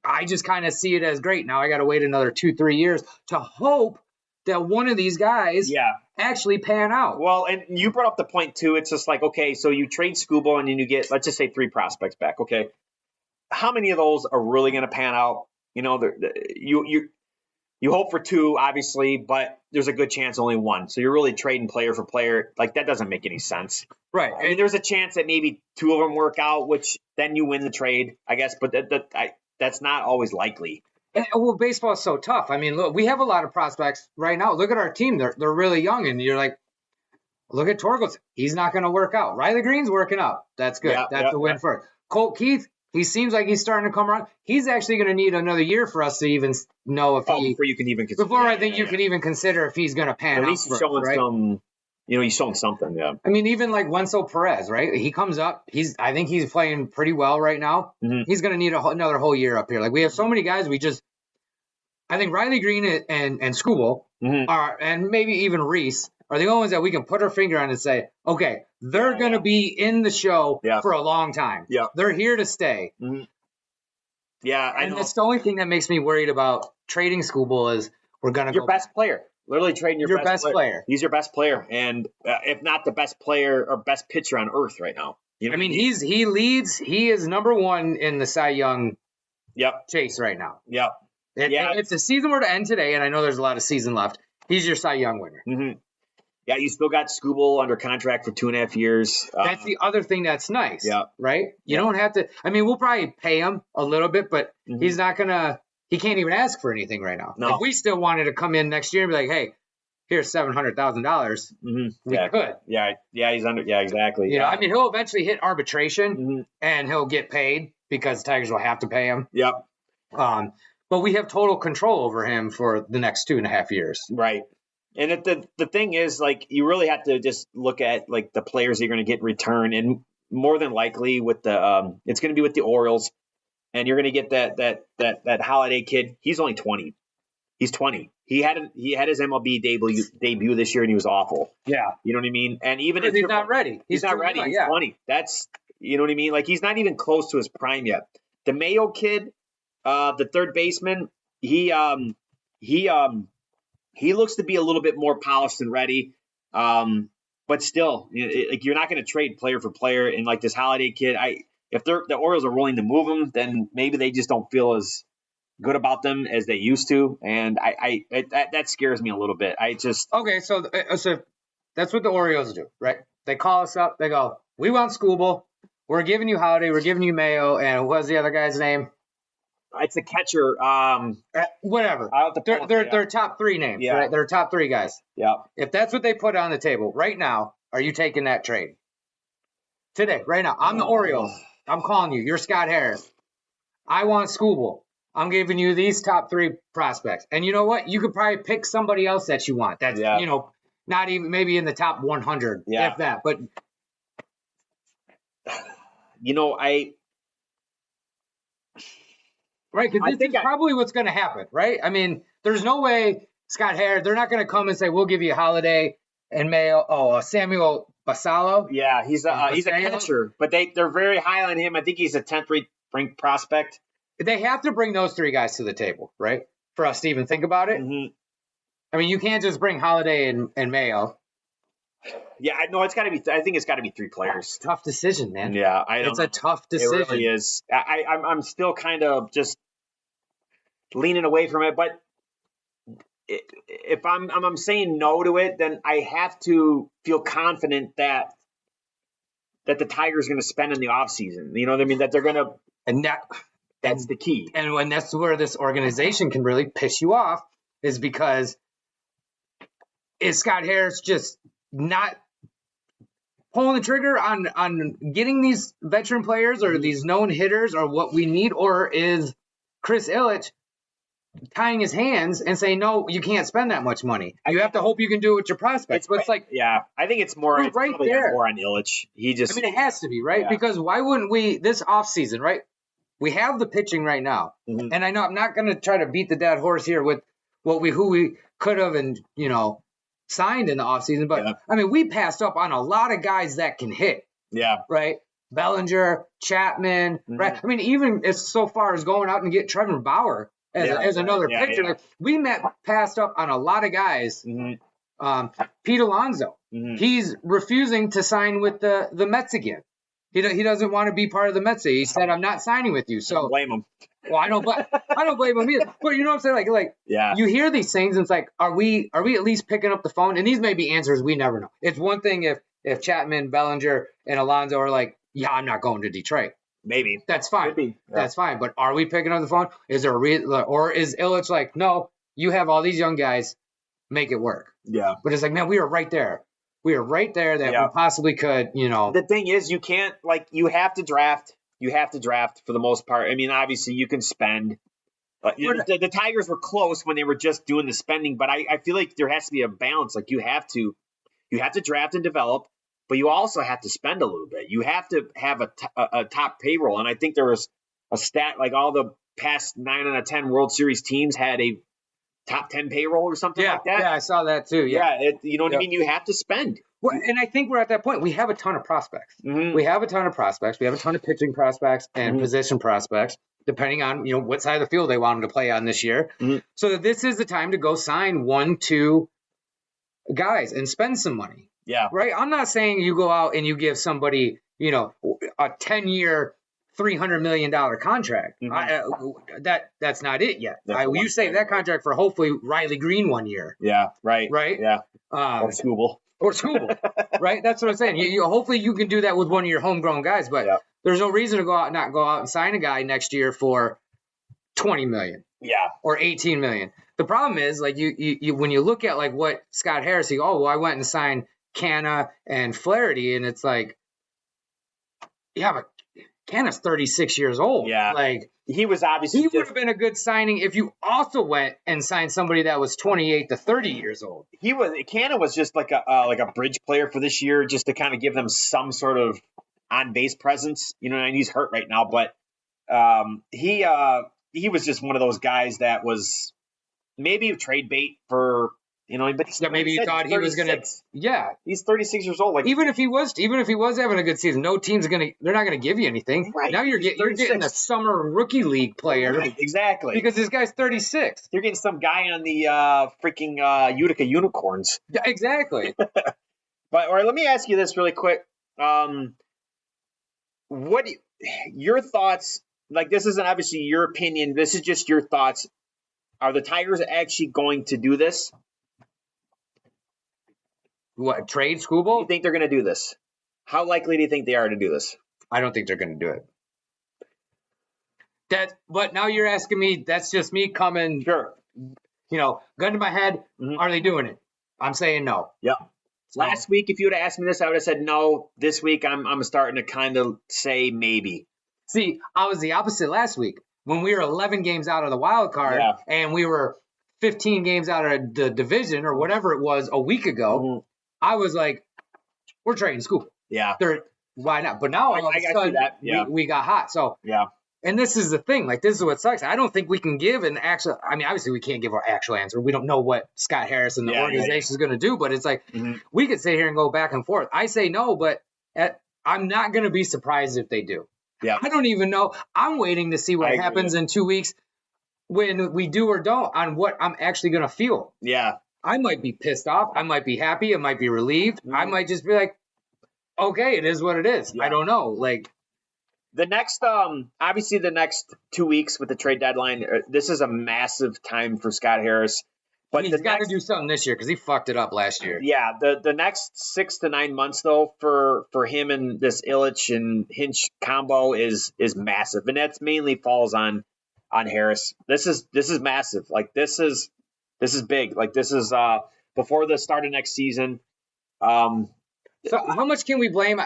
B: I just kind of see it as great. Now I got to wait another 2-3 years to hope that one of these guys actually pan out.
A: Well, and you brought up the point too. It's just like, okay, so you trade Skubal and then you get, let's just say 3 prospects back. Okay. How many of those are really going to pan out? You hope for 2, obviously, but there's a good chance only 1. So you're really trading player for player. Like, that doesn't make any sense.
B: Right.
A: I mean, there's a chance that maybe 2 of them work out, which then you win the trade, I guess. But that's not always likely.
B: Well, baseball is so tough. I mean, look, we have a lot of prospects right now. Look at our team. They're really young, and you're like, look at Torkelson. He's not going to work out. Riley Green's working out. That's good. That's a win for us. Colt Keith, he seems like he's starting to come around. He's actually going to need another year for us to even know if
A: before you can even consider.
B: Before I think you can even consider if he's going to pan out.
A: At least he's showing some. He's showing something. Yeah.
B: I mean, even like Wenzel Perez, right? He comes up. I think he's playing pretty well right now. Mm-hmm. He's going to need another whole year up here. Like, we have so many guys. I think Riley Green and Skubal are, and maybe even Reese, are the only ones that we can put our finger on and say, okay, they're going to be in the show for a long time.
A: Yeah.
B: They're here to stay.
A: Mm-hmm. Yeah, I know.
B: That's the only thing that makes me worried about trading Skubal is we're going to
A: your best player. Literally trading your best player. He's your best player, and if not the best player or best pitcher on earth right now.
B: I mean, he leads. He is number 1 in the Cy Young chase right now.
A: Yep.
B: If the season were to end today, and I know there's a lot of season left, he's your Cy Young winner.
A: Mm-hmm. Yeah, you still got Skubal under contract for 2.5 years.
B: That's the other thing that's nice.
A: Yeah.
B: Right? You don't have to. I mean, we'll probably pay him a little bit, but he's not going to. He can't even ask for anything right now.
A: No.
B: If we still wanted to come in next year and be like, hey, here's $700,000, we could.
A: Yeah, he's under. Yeah, exactly.
B: I mean, he'll eventually hit arbitration and he'll get paid because Tigers will have to pay him.
A: Yep.
B: But we have total control over him for the next 2.5 years.
A: Right. And the thing is, like, you really have to just look at like the players that you're going to get in return, and more than likely with the it's going to be with the Orioles. And you're going to get that Holiday kid. He's only 20. He's 20. He had his MLB debut this year, and he was awful.
B: Yeah.
A: You know what I mean? And even
B: if he's not ready.
A: He's not ready. He's 20. That's, you know what I mean? Like, he's not even close to his prime yet. The Mayo kid, the third baseman, he looks to be a little bit more polished and ready. But still, like, you're not going to trade player for player. And like this Holiday kid, if the Orioles are willing to move them, then maybe they just don't feel as good about them as they used to, and that scares me a little bit.
B: Okay, so that's what the Orioles do, right? They call us up, they go, we want Skubal, we're giving you Holiday, we're giving you Mayo, and what's the other guy's name?
A: It's a catcher.
B: Whatever. They're top 3 names, right? They're top 3 guys.
A: Yeah.
B: If that's what they put on the table right now, are you taking that trade today, right now? I'm the Orioles. I'm calling you. You're Scott Harris. I want Skubal. I'm giving you these top 3 prospects. And you know what? You could probably pick somebody else that you want. That's, not even maybe in the top 100, if that. But, right, because this is probably what's going to happen, right? I mean, there's no way Scott Harris, they're not going to come and say, we'll give you Holiday and Mayo. Samuel Basallo.
A: Yeah, he's a catcher, but they're very high on him. I think he's a 10th ranked prospect.
B: They have to bring those 3 guys to the table, right? For us to even think about it.
A: Mm-hmm.
B: I mean, you can't just bring Holiday and Mayo.
A: Yeah, no, it's got to be. I think it's got to be 3 players.
B: Tough decision, man.
A: Yeah,
B: it's a tough decision.
A: It really is. I'm still kind of just leaning away from it, but if I'm saying no to it, then I have to feel confident that the Tigers are going to spend in the offseason. You know what I mean? That they're going to,
B: and
A: that's the key.
B: And when that's where this organization can really piss you off, is because is Scott Harris just not pulling the trigger on getting these veteran players or these known hitters or what we need, or is Chris Ilitch tying his hands and saying, no, you can't spend that much money. You have to hope you can do it with your prospects. But it's like,
A: I think it's more
B: right there.
A: More on Ilitch. It has
B: to be, right?
A: Yeah.
B: Because why wouldn't we this offseason, right? we have the pitching right now.
A: Mhm.
B: And I know I'm not going to try to beat the dead horse here with who we could have and, signed in the offseason. But,
A: Yeah.
B: I mean, we passed up on a lot of guys that can hit,
A: Yeah.
B: right? Bellinger, Chapman,
A: Mhm.
B: right? I mean, even as so far as going out and get Trevor Bauer as another
A: Yeah,
B: pitcher.
A: yeah.
B: Like, we passed up on a lot of guys.
A: Mhm.
B: Pete Alonso,
A: Mhm.
B: he's refusing to sign with the Mets again. He doesn't want to be part of the Mets. He said, "I'm not signing with you."
A: Don't
B: So,
A: blame him.
B: well, I don't blame him either. But you know what I'm saying? Like
A: Yeah.
B: you hear these things, and it's like, are we at least picking up the phone? And these may be answers we never know. It's one thing if Chapman, Bellinger, and Alonso are like, "Yeah, I'm not going to Detroit."
A: Maybe.
B: That's fine.
A: Could be. Yeah.
B: That's fine. But are we picking up the phone? Is there or is Illich like, no, you have all these young guys, make it work?
A: Yeah.
B: But it's like, man, we are right there. We are right there that
A: Yeah.
B: we possibly could,
A: The thing is, you can't, you have to draft. You have to draft for the most part. I mean, obviously, you can spend. But the Tigers were close when they were just doing the spending. But I feel like there has to be a balance. Like, you have to draft and develop, but you also have to spend a little bit. You have to have a top payroll. And I think there was a stat, like all the past 9 out of 10 World Series teams had a top 10 payroll or something like that.
B: Yeah, I saw that too. Yeah.
A: You know what I mean? You have to spend.
B: Well, and I think we're at that point. We have a ton of prospects.
A: Mhm.
B: We have a ton of prospects. We have a ton of pitching prospects and
A: Mhm.
B: position prospects, depending on what side of the field they want them to play on this year.
A: Mhm.
B: So this is the time to go sign 1-2 guys and spend some money.
A: Yeah.
B: Right? I'm not saying you go out and you give somebody, a 10-year, $300 million contract.
A: Mhm.
B: That's not it yet.
A: That's
B: You save that contract for hopefully Riley Green 1 year.
A: Yeah. Right.
B: Right?
A: Yeah.
B: Or
A: Skubal.
B: Skubal, right? That's what I'm saying. Hopefully you can do that with one of your homegrown guys, but
A: Yeah.
B: there's no reason to not go out and sign a guy next year for $20 million
A: Yeah.
B: or $18 million. The problem is, like, you when you look at like what Scott Harris, I went and signed Canna and Flaherty, and it's like, yeah, but Canna's 36 years old.
A: Yeah.
B: Like,
A: He was obviously
B: he would have been a good signing if you also went and signed somebody that was 28 to 30 years old.
A: Canna was just like a bridge player for this year, just to kind of give them some sort of on base presence. And he's hurt right now, but he was just one of those guys that was maybe a trade bait for but
B: maybe you thought he was gonna. Yeah,
A: he's 36 years old. Like,
B: even if he was having a good season, no team's they're not gonna give you anything.
A: Right.
B: Now you're getting a summer rookie league player.
A: Right, exactly.
B: Because this guy's 36.
A: You're getting some guy on the freaking Utica Unicorns.
B: Yeah, exactly.
A: But let me ask you this really quick. What your thoughts? Like, this isn't obviously your opinion. This is just your thoughts. Are the Tigers actually going to do this?
B: What, trade
A: Do
B: Skubal?
A: you think they're going to do this? How likely do you think they are to do this?
B: I don't think they're going to do it. But now you're asking me. That's just me coming.
A: Sure.
B: Gun to my head.
A: Mhm.
B: Are they doing it? I'm saying no.
A: Yeah.
B: So,
A: Last week, if you would have asked me this, I would have said no. This week, I'm starting to kind of say maybe.
B: see, I was the opposite last week when we were 11 games out of the wild card and we were 15 games out of the division or whatever it was a week ago.
A: Mhm.
B: I was like, we're trading Skubal.
A: Yeah.
B: Why not? But now all of
A: I
B: a
A: see
B: sudden
A: that. Yeah.
B: we got hot. So
A: Yeah.
B: and this is the thing. Like, this is what sucks. I don't think we can give an actual. I mean, obviously we can't give our actual answer. We don't know what Scott Harris and the organization is going to do. But it's like we could sit here and go back and forth. I say no, but I'm not going to be surprised if they do.
A: Yeah.
B: I don't even know. I'm waiting to see what happens in 2 weeks when we do or don't on what I'm actually going to feel.
A: Yeah.
B: I might be pissed off. I might be happy. I might be relieved. I might just be like, okay, it is what it is.
A: Yeah.
B: I don't know. Like,
A: the next, obviously the next 2 weeks with the trade deadline, this is a massive time for Scott Harris. But
B: he's got to do something this year because he fucked it up last year.
A: Yeah, the next 6 to 9 months though for him and this Illich and Hinch combo is massive, and that's mainly falls on Harris. This is massive. Like, this is big. Like, this is before the start of next season.
B: So how much can we blame?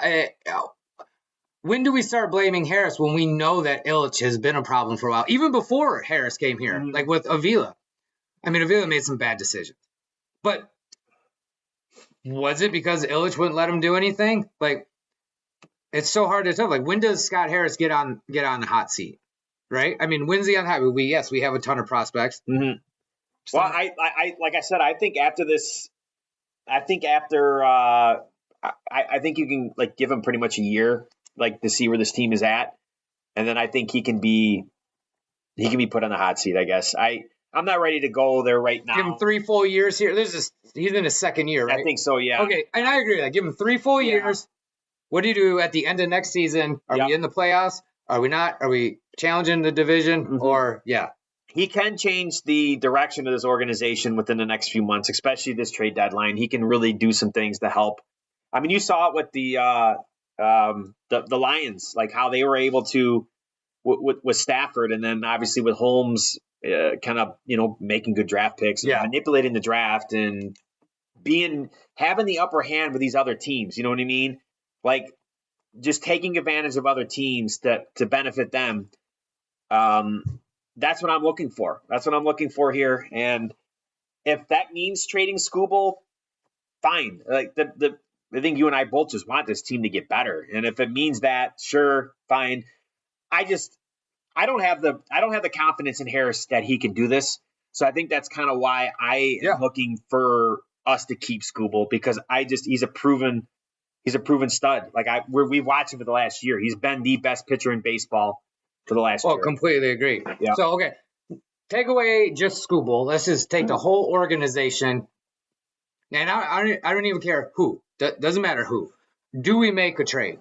B: When do we start blaming Harris when we know that Illich has been a problem for a while, even before Harris came here, like with Avila? I mean, Avila made some bad decisions, but was it because Illich wouldn't let him do anything? Like, it's so hard to tell. Like, when does Scott Harris get on the hot seat? right? I mean, when's he on high? We have a ton of prospects.
A: Mm-hmm. Well, I like I said, I think after this, I think you can like give him pretty much a year, like to see where this team is at, and then I think he can be put on the hot seat. I guess I'm not ready to go there right now.
B: Give him 3 full years here. He's in his second year, right?
A: I think so. Yeah.
B: Okay, and I agree with that. Give him 3 full years. What do you do at the end of next season? Are we in the playoffs? Are we not? Are we challenging the division?
A: Mm-hmm.
B: Or
A: he can change the direction of this organization within the next few months, especially this trade deadline. He can really do some things to help. I mean, you saw it with the Lions, like how they were able to with Stafford, and then obviously with Holmes, kind of making good draft picks, and manipulating the draft, and having the upper hand with these other teams. You know what I mean? Like just taking advantage of other teams to benefit them. That's what I'm looking for. That's what I'm looking for here. And if that means trading Skubal, fine. Like I think you and I both just want this team to get better. And if it means that, sure, fine. I don't have the confidence in Harris that he can do this. So I think that's kind of why I am looking for us to keep Skubal, because he's a proven stud. Like we've watched him for the last year. He's been the best pitcher in baseball for the last year.
B: Oh, completely agree. Yeah. So, okay, take away just Skubal. Let's just take the whole organization. And I don't even care who. Doesn't matter who. Do we make a trade?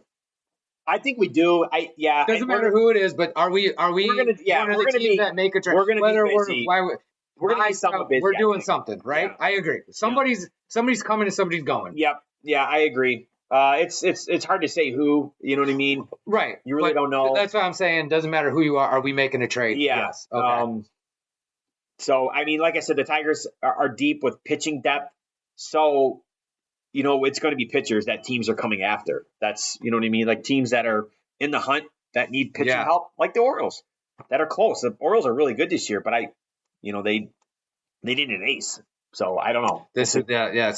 A: I think we do.
B: Doesn't matter who it is, but are we? We're gonna teams that make a trade.
A: We're gonna be busy. We're gonna be somewhat busy.
B: We're doing something, right? Yeah. I agree. Somebody's coming and somebody's going.
A: Yep. Yeah, I agree. It's hard to say who, you know what I mean?
B: Right.
A: You really don't know.
B: That's what I'm saying. Doesn't matter who you are. Are we making a trade?
A: Yeah.
B: Yes. Okay.
A: So, I mean, like I said, the Tigers are deep with pitching depth. So, it's going to be pitchers that teams are coming after. That's, you know what I mean? Like teams that are in the hunt that need pitching help, like the Orioles that are close. The Orioles are really good this year, but they need an ace. So I don't know.
B: It's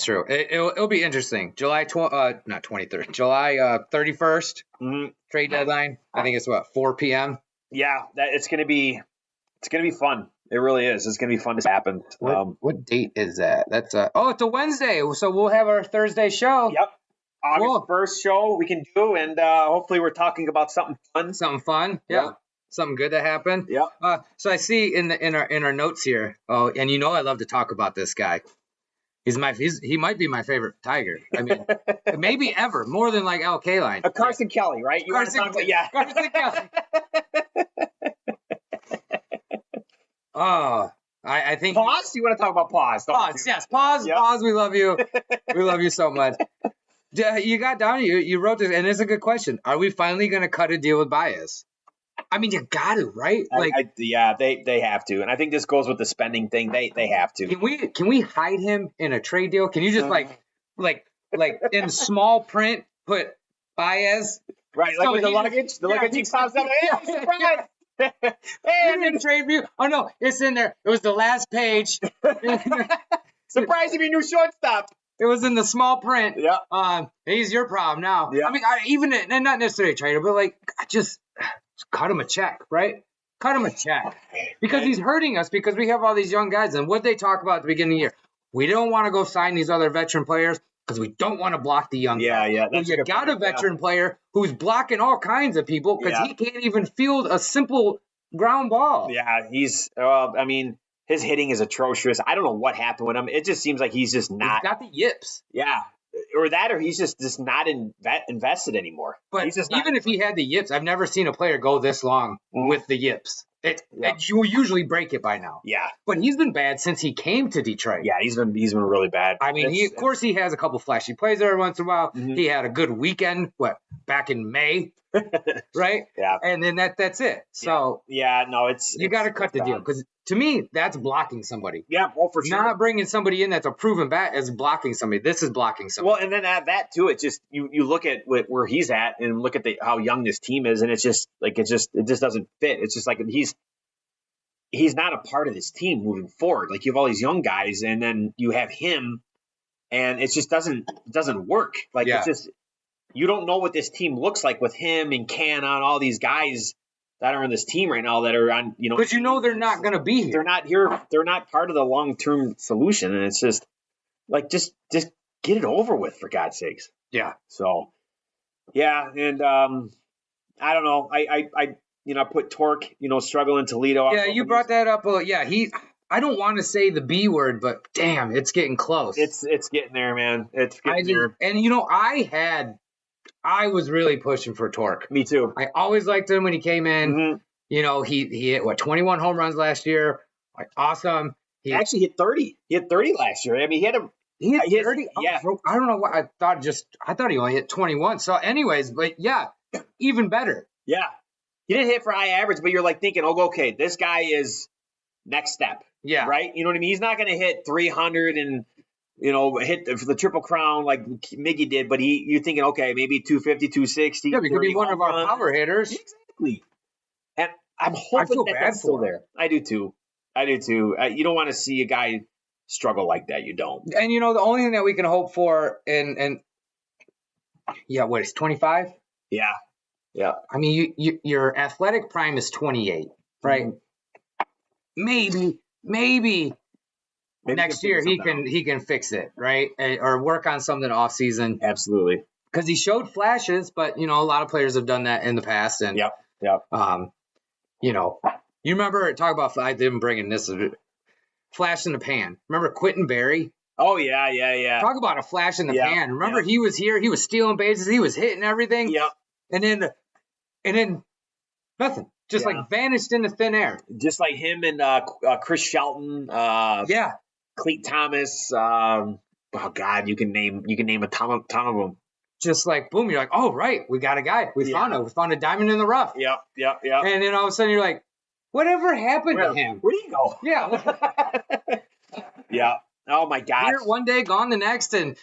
B: true. It'll be interesting. July 31st, trade deadline. I think it's 4 p.m.
A: Yeah, it's gonna be fun. It really is. It's gonna be fun to happen.
B: What date is that? That's it's a Wednesday. So we'll have our Thursday show.
A: Yep. August 1st show we can do, and hopefully we're talking about something fun.
B: Something fun. Yeah. Something good to happen.
A: Yeah.
B: So I see in our notes here. Oh, and I love to talk about this guy. He might be my favorite Tiger. I mean, maybe ever, more than like Al Kaline.
A: Carson Kelly, right?
B: Carson Kelly. Oh, I think.
A: Pause. You want to talk about Pause?
B: Pause. Yes, Pause. Yep. Pause. We love you. We love you so much. You got down. You wrote this, and it's a good question. Are we finally going to cut a deal with Baez? I mean, you got to, right? Like,
A: they have to, and I think this goes with the spending thing. They have to.
B: Can we hide him in a trade deal? Can you just like in small print put Baez?
A: Right, like with the luggage. The luggage he pops up. Hey, surprise!
B: Hey, I'm in trade view. Oh no, it's in there. It was the last page.
A: Surprise if your new shortstop.
B: It was in the small print.
A: Yeah.
B: He's your problem now.
A: Yeah.
B: I mean, and not necessarily a trader, but like just cut him a check, right? Cut him a check. Because he's hurting us because we have all these young guys. And what they talk about at the beginning of the year, we don't want to go sign these other veteran players because we don't want to block the young guys.
A: Yeah.
B: Well, you got a veteran player who's blocking all kinds of people because he can't even field a simple ground ball.
A: Yeah, his hitting is atrocious. I don't know what happened with him. It just seems like he's just not.
B: He's got the yips.
A: Yeah. Or he's just not invested anymore.
B: But even if he had the yips, I've never seen a player go this long with the yips. You usually break it by now.
A: Yeah.
B: But he's been bad since he came to Detroit.
A: Yeah, he's been really bad.
B: I mean, of course he has a couple flashy plays every once in a while. Mm-hmm. He had a good weekend, back in May, right?
A: Yeah.
B: And then that's it. So
A: you got
B: to cut the deal because to me that's blocking somebody.
A: Yeah, well, for sure.
B: Not bringing somebody in that's a proven bat as blocking somebody. This is blocking somebody.
A: Well, and then add that too. It just you look at where he's at and look at how young this team is, and it just doesn't fit. It's just like he's not a part of this team moving forward. Like you have all these young guys, and then you have him, and it just doesn't work. Like it's just you don't know what this team looks like with him and Canha and all these guys that are on this team right now that are on,
B: But they're not going to be here.
A: They're not here. They're not part of the long-term solution. And it's just like, just get it over with, for God's sakes.
B: Yeah.
A: So, yeah. And I don't know. I put Torque, struggling Toledo.
B: Yeah, you brought that up. I don't want to say the B word, but damn, it's getting close.
A: It's getting there, man. It's getting there.
B: And I was really pushing for Torque.
A: Me too.
B: I always liked him when he came in. Mm-hmm. He hit 21 home runs last year. Like, awesome.
A: He actually hit 30. He hit 30 last year. I mean,
B: he hit 30.
A: Yeah.
B: I don't know what I thought he only hit 21. So anyways, but yeah, even better.
A: Yeah. He didn't hit for high average, but you're like thinking, okay, this guy is next step.
B: Yeah.
A: Right? You know what I mean? He's not going to hit 300 and hit the Triple Crown like Miggy did, but you're thinking, okay, maybe 250, 260.
B: Yeah, he could be one of our power hitters.
A: Exactly. And I'm hoping that's still there. I do too. You don't want to see a guy struggle like that. You don't.
B: And the only thing that we can hope for, and what is 25?
A: Yeah. Yeah.
B: I mean, your athletic prime is 28, right? Mm-hmm. Maybe next year he can fix it, right? Or work on something off season.
A: Absolutely.
B: Because he showed flashes, but a lot of players have done that in the past. And
A: yep.
B: You remember talk about I didn't bring in this flash in the pan. Remember Quentin Berry?
A: Oh yeah.
B: Talk about a flash in the pan. Remember he was here, he was stealing bases, he was hitting everything.
A: Yep.
B: And then nothing. Just like vanished into thin air.
A: Just like him and Chris Shelton. Cleat Thomas. Oh God, you can name a ton of them.
B: Just like boom, you're like, oh right, we got a guy. We found a diamond in the rough.
A: Yep.
B: And then all of a sudden you're like, whatever happened to him?
A: Where'd he go?
B: Yeah.
A: Yeah. Oh my God.
B: Here one day, gone the next, and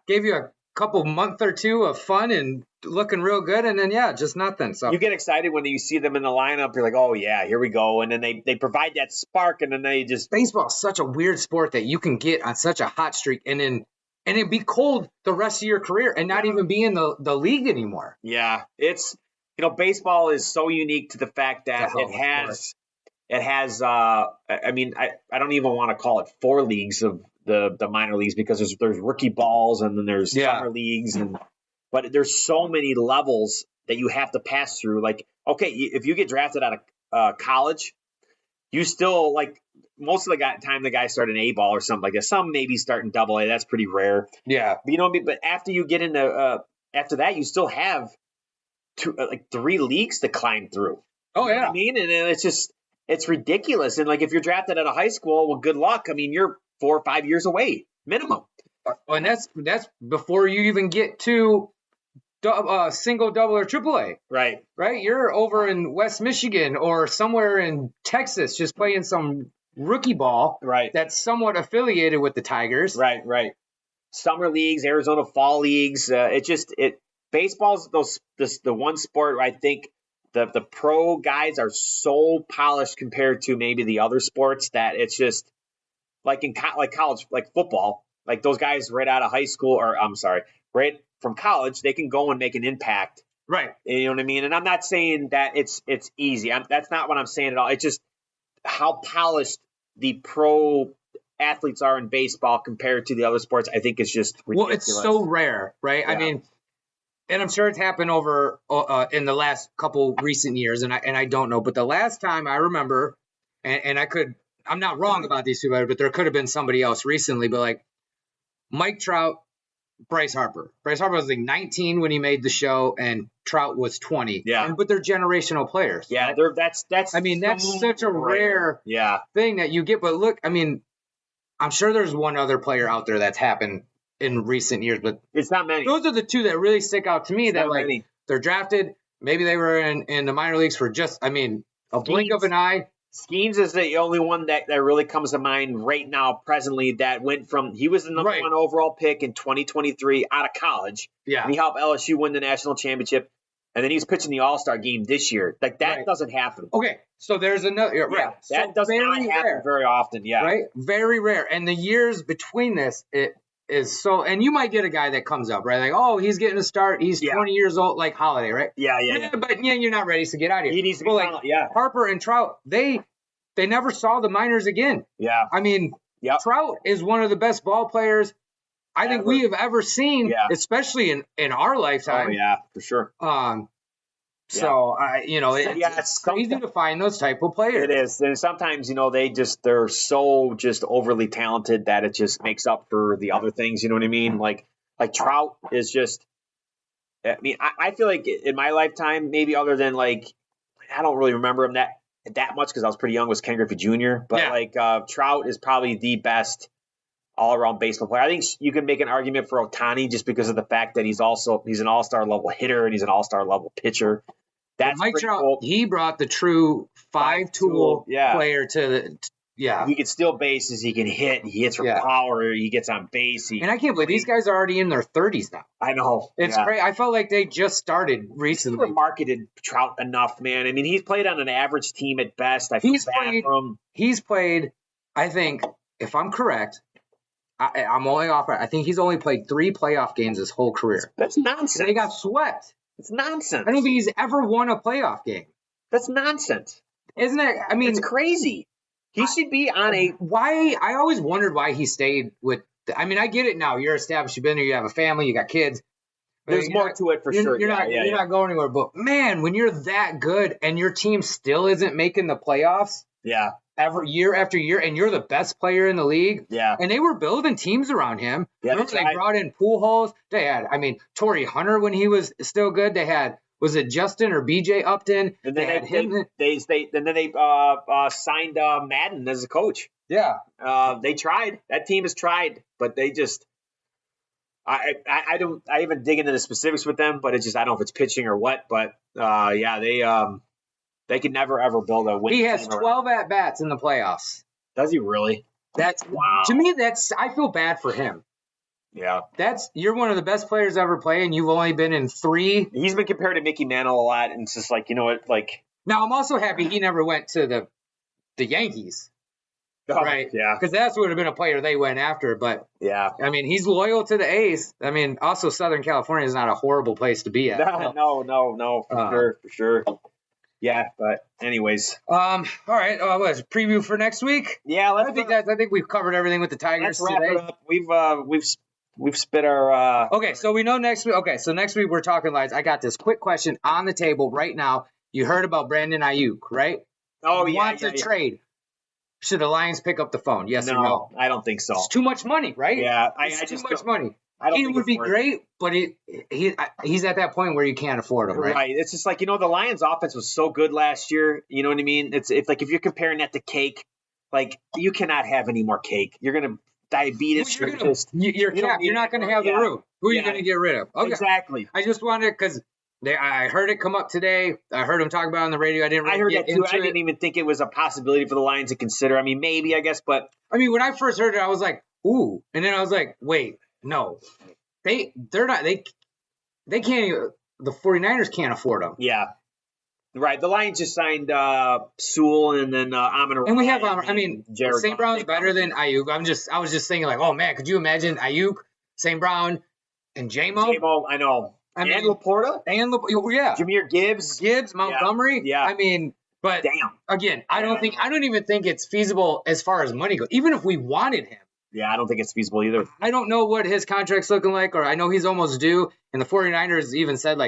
B: gave you a couple month or two of fun and looking real good, and then just nothing. So
A: you get excited when you see them in the lineup. You're like, oh yeah, here we go, and then they provide that spark, and then they just
B: baseball is such a weird sport that you can get on such a hot streak, and then be cold the rest of your career and not even be in the league anymore.
A: Yeah, it's baseball is so unique to the fact that it has. I mean, I don't even want to call it 4 leagues of the minor leagues because there's rookie balls and then there's summer leagues but there's so many levels that you have to pass through. Like, okay, if you get drafted out of college, you still like most of the time the guys start an A ball or something like that. Some maybe start in Double A. That's pretty rare.
B: Yeah,
A: but after you get into after that, you still have 3 leagues to climb through.
B: Oh yeah,
A: you know what I mean, and it's ridiculous. And like if you're drafted out of high school, well, good luck. I mean, you're 4 or 5 years away minimum.
B: And that's before you even get to single, double, or triple A.
A: Right.
B: You're over in West Michigan or somewhere in Texas just playing some rookie ball.
A: Right.
B: That's somewhat affiliated with the Tigers.
A: Right. Summer leagues, Arizona fall leagues. Baseball's the one sport where I think the pro guys are so polished compared to maybe the other sports that it's just like in college, like football, like those guys right out of high school, or I'm sorry, right from college, they can go and make an impact.
B: Right.
A: You know what I mean? And I'm not saying that it's easy. That's not what I'm saying at all. It's just how polished the pro athletes are in baseball compared to the other sports. I think it's just ridiculous. Well,
B: it's so rare, right? Yeah. I mean, and I'm sure it's happened over in the last couple recent years, and I don't know, but the last time I remember, and I'm not wrong about these 2, but there could have been somebody else recently, but like Mike Trout, Bryce Harper. Bryce Harper was like 19 when he made the show, and Trout was 20.
A: Yeah.
B: But they're generational players.
A: Yeah,
B: right?
A: that's.
B: I mean, that's such a rare thing that you get. But look, I mean, I'm sure there's one other player out there that's happened in recent years, but
A: it's not many.
B: Those are the 2 that really stick out to me. That like many. They're drafted. Maybe they were in the minor leagues for just, a blink of an eye.
A: Skeens is the only one that really comes to mind right now, presently, that went from, he was the number 1 overall pick in 2023 out of college.
B: Yeah.
A: And he helped LSU win the national championship. And then he's pitching the All-Star game this year. Like, that doesn't happen.
B: Okay. So there's another,
A: Yeah, that does not happen very often. Yeah.
B: Right? Very rare. And the years between this, is so, and you might get a guy that comes up, right? Like, oh, he's getting a start. He's 20 years old, like Holiday, right?
A: Yeah.
B: But you're not ready to get out of here.
A: He needs to be
B: Harper and Trout, they never saw the minors again.
A: Yeah.
B: I mean, Trout is one of the best ball players I think we have ever seen, especially in our lifetime.
A: Oh, yeah, for sure.
B: So, it's crazy to find those type of players.
A: It is. And sometimes, they're so just overly talented that it just makes up for the other things. You know what I mean? Like Trout is just, I mean, I feel like in my lifetime, maybe other than I don't really remember him that much because I was pretty young, was Ken Griffey Jr. But Trout is probably the best all-around baseball player. I think you can make an argument for Ohtani just because of the fact that he's an all-star level hitter and he's an all-star level pitcher. That's
B: Mike Trout.
A: cool.
B: He brought the true five-tool player to the. Yeah,
A: he can steal bases. He can hit. He hits for power. He gets on base.
B: And I can't believe these guys are already in their 30s now.
A: I know.
B: It's great. I felt like they just started recently.
A: They marketed Trout enough, man. I mean, he's played on an average team at best. He's
B: played. I think, if I'm correct, I'm only off. I think he's only played 3 playoff games his whole career.
A: That's nonsense.
B: And they got swept.
A: It's nonsense.
B: I don't think he's ever won a playoff game.
A: That's nonsense.
B: Isn't it? I mean,
A: it's crazy. He should be on a...
B: Why? I always wondered why he stayed with... I mean, I get it now. You're established. You've been there. You have a family. You got kids.
A: There's more to it for sure.
B: You're not going anywhere. But, man, when you're that good and your team still isn't making the playoffs...
A: Yeah.
B: Year after year, and you're the best player in the league.
A: Yeah.
B: And they were building teams around him.
A: Yeah,
B: remember they brought in Pujols. They had, Torrey Hunter when he was still good. They had, was it Justin or BJ Upton?
A: And then they signed Madden as a coach.
B: Yeah.
A: They tried. That team has tried, but they just. I haven't dig into the specifics with them, but it's just I don't know if it's pitching or what. But they could never, ever build a win.
B: He has 12 at-bats in the playoffs.
A: Does he really?
B: That's
A: wow.
B: To me, I feel bad for him.
A: Yeah.
B: You're one of the best players ever play, and you've only been in 3.
A: He's been compared to Mickey Mantle a lot, and it's just like, you know what, like.
B: Now, I'm also happy he never went to the Yankees.
A: Oh,
B: right?
A: Yeah.
B: Because that would have been a player they went after, but.
A: Yeah.
B: I mean, he's loyal to the A's. I mean, also Southern California is not a horrible place to be at.
A: No, for sure. Yeah, but anyways.
B: All right. What is it, preview for next week?
A: Yeah,
B: I think we've covered everything with the Tigers
A: let's wrap
B: today.
A: It up. We've spit our.
B: Okay, so we know next week. Okay, so next week we're talking Lions. I got this quick question on the table right now. You heard about Brandon Ayuk, right?
A: Oh
B: he
A: yeah.
B: Wants a trade. Should the Lions pick up the phone? Yes or no?
A: I don't think so.
B: It's too much money, right?
A: Yeah,
B: it's too much money.
A: I don't
B: he
A: think
B: would be great, but he's at that point where you can't afford him, right?
A: Right. It's just like, the Lions' offense was so good last year. You know what I mean? It's like if you're comparing that to cake, like you cannot have any more cake. You're gonna diabetes.
B: You're not gonna have the room. Who are you gonna get rid of? Okay.
A: Exactly.
B: I just wanted because I heard it come up today. I heard him talk about it on the radio. I heard that too.
A: I didn't even think it was a possibility for the Lions to consider. I mean, maybe, I guess, but
B: I mean, when I first heard it, I was like, ooh, and then I was like, wait. No, they're not. They can't even. The 49ers can't afford them.
A: Yeah, right. The Lions just signed Sewell and then Amon-Ra.
B: And we have. St. Brown's better than Ayuk. I was just thinking like, oh man, could you imagine Ayuk, St. Brown, and J-Mo?
A: I know. And Laporta and Jahmyr Gibbs,
B: Montgomery.
A: Yeah.
B: I mean, but
A: damn.
B: Again, I don't even think it's feasible as far as money goes. Even if we wanted him.
A: Yeah, I don't think it's feasible either.
B: I don't know what his contract's looking like, or I know he's almost due. And the 49ers even said,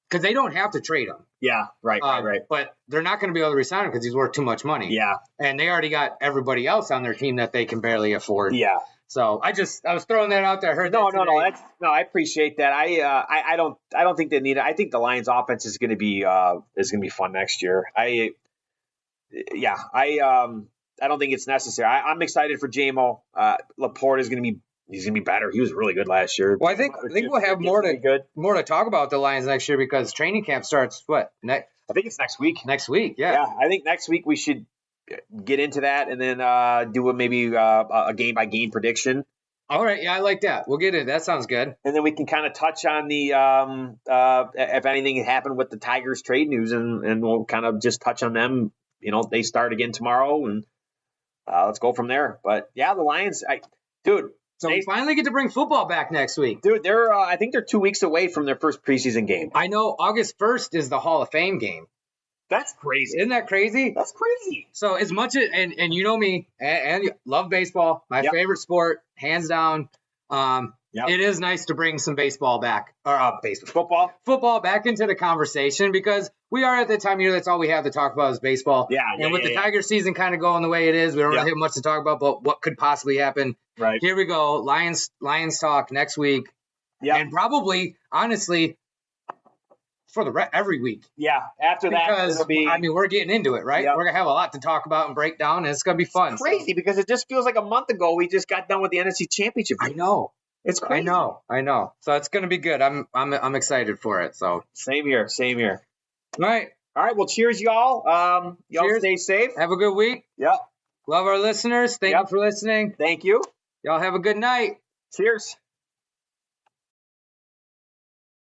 B: because they don't have to trade him.
A: Yeah, right.
B: But they're not going to be able to resign him because he's worth too much money.
A: Yeah.
B: And they already got everybody else on their team that they can barely afford.
A: Yeah.
B: So I was throwing that out there. I heard
A: no. I appreciate that. I don't think they need it. I think the Lions offense is going to be fun next year. I don't think it's necessary. I'm excited for J-Mo. Laporte is going to be better. He was really good last year.
B: Well, I think we'll have more to talk about the Lions next year because training camp starts next.
A: I think it's next week.
B: Next week, yeah.
A: Yeah, I think next week we should get into that and then do a game by game prediction.
B: All right, yeah, I like that. We'll get it. That sounds good.
A: And then we can kind of touch on the if anything happened with the Tigers trade news, and we'll kind of just touch on them. They start again tomorrow and. Let's go from there. But yeah, the Lions. Dude.
B: So we finally get to bring football back next week.
A: Dude, I think they're 2 weeks away from their first preseason game.
B: I know August 1st is the Hall of Fame game.
A: That's crazy.
B: Isn't that crazy?
A: That's crazy.
B: So as much as, and you know me, and love baseball, my favorite sport, hands down. It is nice to bring some baseball back, or football back into the conversation, because we are at the time of year that's all we have to talk about is baseball. And with the Tiger season kind of going the way it is, we don't really have much to talk about, but what could possibly happen.
A: Right.
B: Here we go. Lions talk next week. And probably, honestly, for every week.
A: After that,
B: because we're getting into it, right? We're gonna have a lot to talk about and break down, and it's gonna be fun.
A: It's crazy because it just feels like a month ago we just got done with the NFC Championship.
B: I know.
A: It's crazy.
B: I know. So it's gonna be good. I'm excited for it. So
A: same here.
B: All right.
A: Well, cheers, y'all. Y'all stay safe.
B: Have a good week.
A: Yep.
B: Love our listeners. Thank you for listening.
A: Thank you.
B: Y'all have a good night.
A: Cheers.